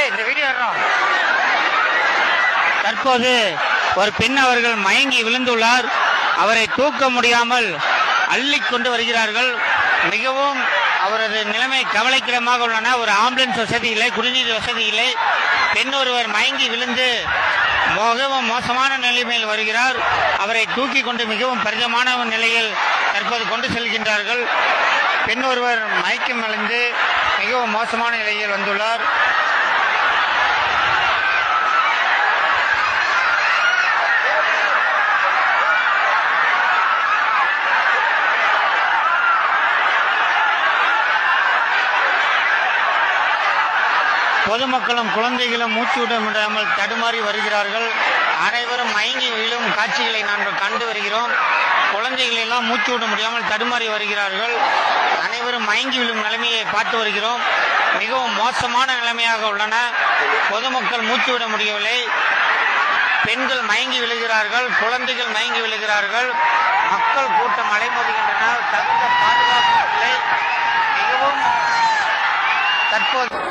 இந்த வீடியோ தற்போது ஒரு பெண் அவர்கள் மயங்கி விழுந்துள்ளார். அவரை தூக்க முடியாமல் அள்ளி கொண்டு வருகிறார்கள். மிகவும் அவரது நிலைமை கவலைக்கிடமாக உள்ளன. ஒரு ஆம்புலன்ஸ் வசதி இல்லை, குடிநீர் வசதி இல்லை. பெண் ஒருவர் மயங்கி விழுந்து மிகவும் மோசமான நிலைமையில் வருகிறார். அவரை தூக்கி கொண்டு மிகவும் பரிதமான நிலையில் தற்போது கொண்டு செல்கின்றார்கள். பெண் ஒருவர் மயக்கம் அடைந்து மிகவும் மோசமான நிலையில் வந்துள்ளார். பொதுமக்களும் குழந்தைகளும் மூச்சு விட முடியாமல் தடுமாறி வருகிறார்கள். அனைவரும் மயங்கி விழும் காட்சிகளை நாங்கள் கண்டு வருகிறோம். குழந்தைகள் எல்லாம் மூச்சு விட முடியாமல் தடுமாறி வருகிறார்கள். அனைவரும் மயங்கி விழும் நிலைமையை பார்த்து வருகிறோம். மிகவும் மோசமான நிலைமையாக உள்ளன. பொதுமக்கள் மூச்சு விட முடியவில்லை. பெண்கள் மயங்கி விழுகிறார்கள், குழந்தைகள் மயங்கி விழுகிறார்கள். மக்கள் கூட்டம் அலைமோதுகின்றன. தகுந்த பாதுகாப்பு இல்லை. மிகவும் தற்போது